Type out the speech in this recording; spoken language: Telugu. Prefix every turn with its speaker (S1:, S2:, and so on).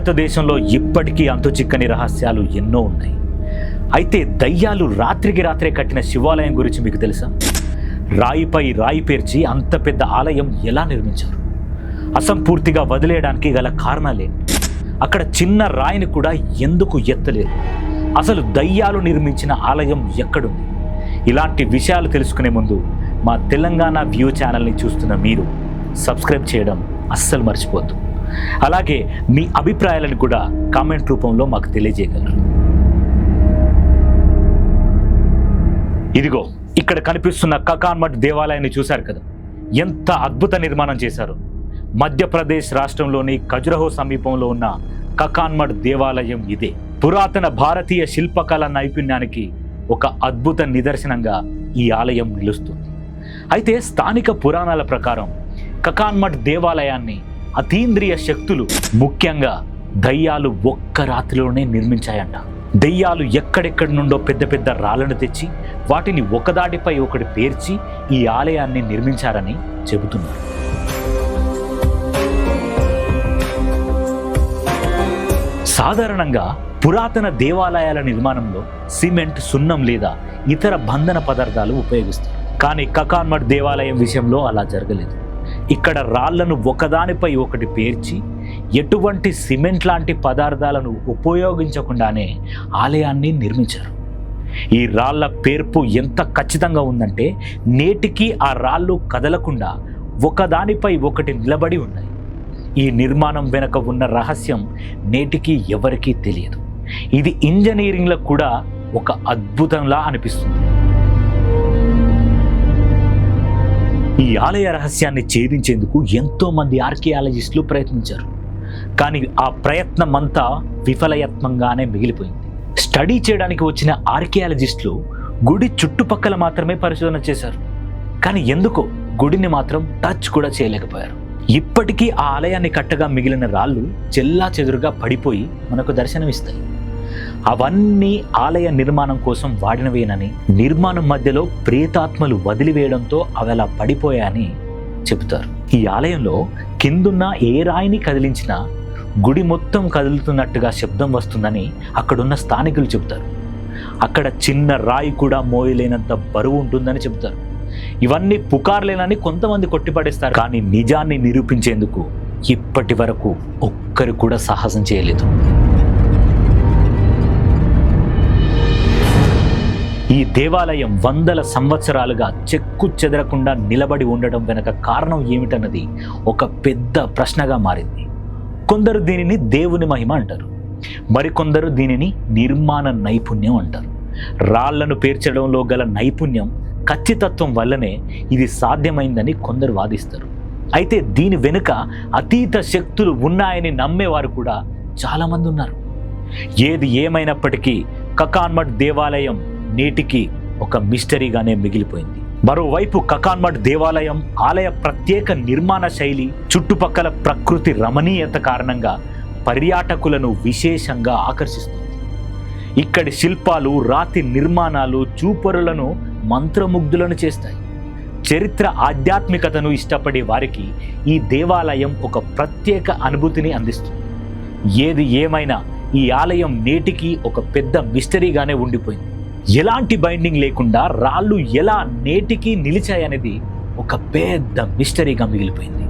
S1: భారతదేశంలో ఇప్పటికీ అంతుచిక్కని రహస్యాలు ఎన్నో ఉన్నాయి. అయితే దయ్యాలు రాత్రికి రాత్రే కట్టిన శివాలయం గురించి మీకు తెలుసా? రాయిపై రాయి పేర్చి అంత పెద్ద ఆలయం ఎలా నిర్మించారు? అసంపూర్తిగా వదిలేయడానికి గల కారణాలేంటి? అక్కడ చిన్న రాయిని కూడా ఎందుకు ఎత్తలేరు? అసలు దయ్యాలు నిర్మించిన ఆలయం ఎక్కడుంది? ఇలాంటి విషయాలు తెలుసుకునే ముందు మా తెలంగాణ వ్యూ ఛానల్ని చూస్తున్న మీరు సబ్స్క్రైబ్ చేయడం అస్సలు మర్చిపోద్దు. అలాగే మీ అభిప్రాయాలను కూడా కామెంట్ రూపంలో మాకు తెలియజేయగలరు. ఇదిగో ఇక్కడ కనిపిస్తున్న కకాన్ మఠ్ దేవాలయాన్ని చూశారు కదా, ఎంత అద్భుత నిర్మాణం చేశారు. మధ్యప్రదేశ్ రాష్ట్రంలోని ఖజురహో సమీపంలో ఉన్న కకాన్ మఠ్ దేవాలయం ఇదే. పురాతన భారతీయ శిల్పకళ నైపుణ్యానికి ఒక అద్భుత నిదర్శనంగా ఈ ఆలయం నిలుస్తుంది. అయితే స్థానిక పురాణాల ప్రకారం కకాన్ మఠ్ దేవాలయాన్ని అతీంద్రియ శక్తులు, ముఖ్యంగా దయ్యాలు ఒక్క రాత్రిలోనే నిర్మించాయంట. దయ్యాలు ఎక్కడెక్కడి నుండో పెద్ద పెద్ద రాళ్లను తెచ్చి వాటిని ఒకదాటిపై ఒకటి పేర్చి ఈ ఆలయాన్ని నిర్మించారని చెబుతున్నారు. సాధారణంగా పురాతన దేవాలయాల నిర్మాణంలో సిమెంట్, సున్నం లేదా ఇతర బంధన పదార్థాలు ఉపయోగిస్తారు. కానీ కకాన్ మఠ్ దేవాలయం విషయంలో అలా జరగలేదు. ఇక్కడ రాళ్లను ఒకదానిపై ఒకటి పేర్చి ఎటువంటి సిమెంట్ లాంటి పదార్థాలను ఉపయోగించకుండానే ఆలయాన్ని నిర్మించారు. ఈ రాళ్ల పేర్పు ఎంత ఖచ్చితంగా ఉందంటే నేటికి ఆ రాళ్ళు కదలకుండా ఒకదానిపై ఒకటి నిలబడి ఉన్నాయి. ఈ నిర్మాణం వెనుక ఉన్న రహస్యం నేటికి ఎవరికీ తెలియదు. ఇది ఇంజనీరింగ్లో కూడా ఒక అద్భుతంలా అనిపిస్తుంది. ఈ ఆలయ రహస్యాన్ని ఛేదించేందుకు ఎంతో మంది ఆర్కియాలజిస్టులు ప్రయత్నించారు. కానీ ఆ ప్రయత్నం అంతా విఫలయత్నంగానే మిగిలిపోయింది. స్టడీ చేయడానికి వచ్చిన ఆర్కియాలజిస్టులు గుడి చుట్టుపక్కల మాత్రమే పరిశోధన చేశారు. కానీ ఎందుకో గుడిని మాత్రం టచ్ కూడా చేయలేకపోయారు. ఇప్పటికీ ఆ ఆలయాన్ని కట్టగా మిగిలిన రాళ్ళు చెల్లా చెదురుగా పడిపోయి మనకు దర్శనమిస్తాయి. అవన్నీ ఆలయ నిర్మాణం కోసం వాడినవేనని, నిర్మాణం మధ్యలో ప్రేతాత్మలు వదిలివేయడంతో అవి అలా పడిపోయాయని చెబుతారు. ఈ ఆలయంలో కిందున్న ఏ రాయిని కదిలించినా గుడి మొత్తం కదులుతున్నట్టుగా శబ్దం వస్తుందని అక్కడున్న స్థానికులు చెబుతారు. అక్కడ చిన్న రాయి కూడా మోయలేనంత బరువు ఉంటుందని చెబుతారు. ఇవన్నీ పుకార్లేనని కొంతమంది కొట్టిపడేస్తారు. కానీ నిజాన్ని నిరూపించేందుకు ఇప్పటి వరకు ఒక్కరు కూడా సాహసం చేయలేదు. ఈ దేవాలయం వందల సంవత్సరాలుగా చెక్కు చెదరకుండా నిలబడి ఉండడం వెనక కారణం ఏమిటన్నది ఒక పెద్ద ప్రశ్నగా మారింది. కొందరు దీనిని దేవుని మహిమ అంటారు, మరికొందరు దీనిని నిర్మాణ నైపుణ్యం అంటారు. రాళ్లను పేర్చడంలో గల నైపుణ్యం, ఖచ్చితత్వం వల్లనే ఇది సాధ్యమైందని కొందరు వాదిస్తారు. అయితే దీని వెనుక అతీత శక్తులు ఉన్నాయని నమ్మేవారు కూడా చాలామంది ఉన్నారు. ఏది ఏమైనప్పటికీ కకాన్ మఠ్ దేవాలయం నేటికి ఒక మిస్టరీగానే మిగిలిపోయింది. మరోవైపు కకాన్ మఠ్ దేవాలయం ఆలయ ప్రత్యేక నిర్మాణ శైలి, చుట్టుపక్కల ప్రకృతి రమణీయత కారణంగా పర్యాటకులను విశేషంగా ఆకర్షిస్తుంది. ఇక్కడి శిల్పాలు, రాతి నిర్మాణాలు చూపరులను మంత్రముగ్ధులను చేస్తాయి. చరిత్ర, ఆధ్యాత్మికతను ఇష్టపడే వారికి ఈ దేవాలయం ఒక ప్రత్యేక అనుభూతిని అందిస్తుంది. ఏది ఏమైనా ఈ ఆలయం నేటికి ఒక పెద్ద మిస్టరీగానే ఉండిపోయింది. ఎలాంటి బైండింగ్ లేకుండా రాళ్ళు ఎలా నేటికి నిలిచాయనేది ఒక పెద్ద మిస్టరీగా మిగిలిపోయింది.